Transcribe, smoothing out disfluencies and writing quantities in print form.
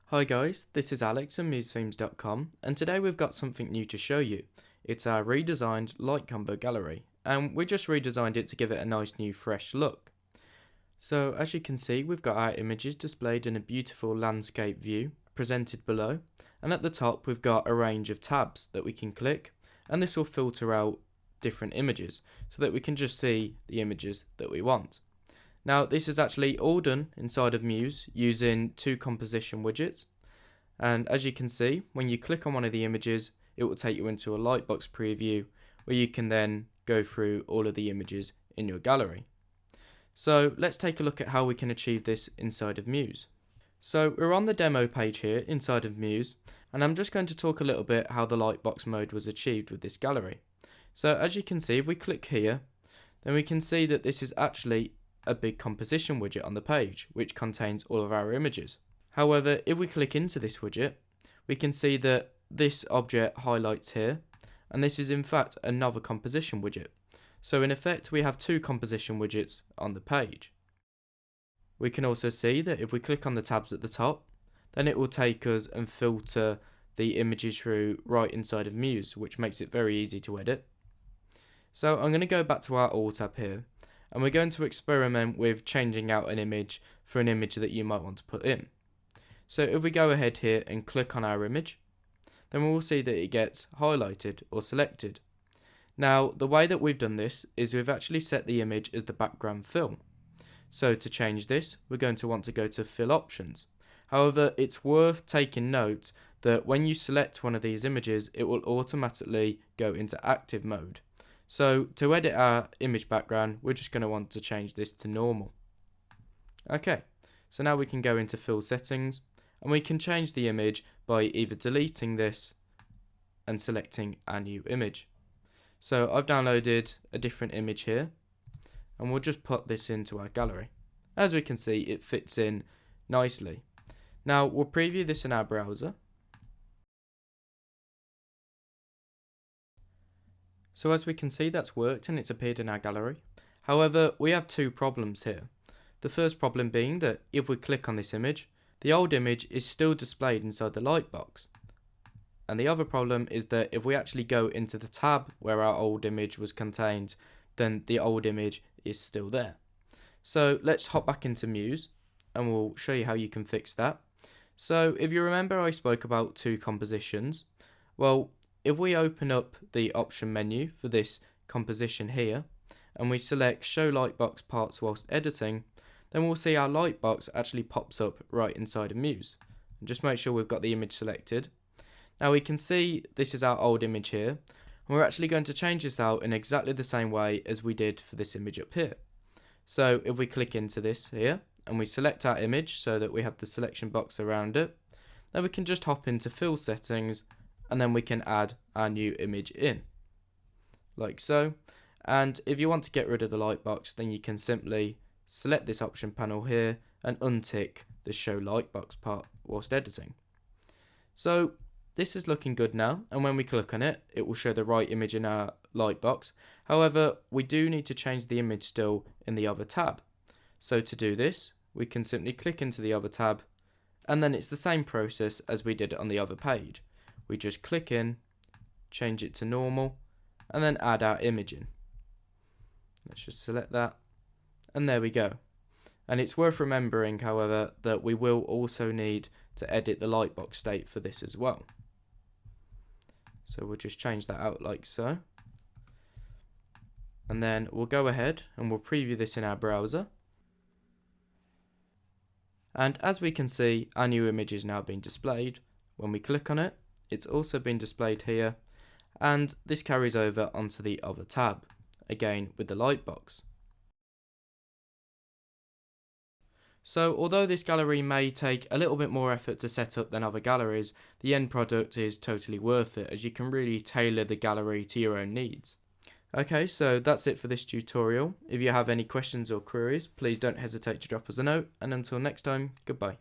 Hi guys, this is Alex from MuseThemes.com, and today we've got something new to show you. It's our redesigned light combo gallery, and we just redesigned it to give it a nice new fresh look. So as you can see, we've got our images displayed in a beautiful landscape view presented below, and at the top we've got a range of tabs that we can click, and this will filter out different images so that we can just see the images that we want. Now this is actually all done inside of Muse using two composition widgets, and as you can see, when you click on one of the images it will take you into a Lightbox preview where you can then go through all of the images in your gallery. So let's take a look at how we can achieve this inside of Muse. So we're on the demo page here inside of Muse, and I'm just going to talk a little bit how the Lightbox mode was achieved with this gallery. So as you can see, if we click here, then we can see that this is actually a big composition widget on the page which contains all of our images. However, if we click into this widget, we can see that this object highlights here, and this is in fact another composition widget. So in effect we have two composition widgets on the page. We can also see that if we click on the tabs at the top, then it will take us and filter the images through right inside of Muse, which makes it very easy to edit. So I'm going to go back to our All tab here, and we're going to experiment with changing out an image for an image that you might want to put in. So if we go ahead here and click on our image, then we will see that it gets highlighted or selected. Now the way that we've done this is we've actually set the image as the background fill. So to change this, we're going to want to go to fill options. However, it's worth taking note that when you select one of these images, it will automatically go into active mode. So to edit our image background, we're just going to want to change this to normal. Okay, so now we can go into fill settings, and we can change the image by either deleting this and selecting a new image. So I've downloaded a different image here, and we'll just put this into our gallery. As we can see, it fits in nicely. Now we'll preview this in our browser. So as we can see, that's worked and it's appeared in our gallery. However, we have two problems here. The first problem being that if we click on this image, the old image is still displayed inside the Lightbox. And the other problem is that if we actually go into the tab where our old image was contained, then the old image is still there. So let's hop back into Muse and we'll show you how you can fix that. So if you remember, I spoke about two compositions. Well, if we open up the option menu for this composition here, and we select show Lightbox parts whilst editing, then we'll see our Lightbox actually pops up right inside of Muse. And just make sure we've got the image selected. Now we can see this is our old image here, and we're actually going to change this out in exactly the same way as we did for this image up here. So if we click into this here, and we select our image so that we have the selection box around it, then we can just hop into fill settings, and then we can add our new image in, like so. And if you want to get rid of the Lightbox, then you can simply select this option panel here and untick the show Lightbox part whilst editing. So this is looking good now, and when we click on it, it will show the right image in our Lightbox. However, we do need to change the image still in the other tab. So to do this, we can simply click into the other tab, and then it's the same process as we did on the other page. We just click in, change it to normal, and then add our image in. Let's just select that, and there we go. And it's worth remembering, however, that we will also need to edit the Lightbox state for this as well. So we'll just change that out like so. And then we'll go ahead and we'll preview this in our browser. And as we can see, our new image is now being displayed. When we click on it, it's also been displayed here, and this carries over onto the other tab, again with the Lightbox. So although this gallery may take a little bit more effort to set up than other galleries, the end product is totally worth it, as you can really tailor the gallery to your own needs. Okay, so that's it for this tutorial. If you have any questions or queries, please don't hesitate to drop us a note, and until next time, goodbye.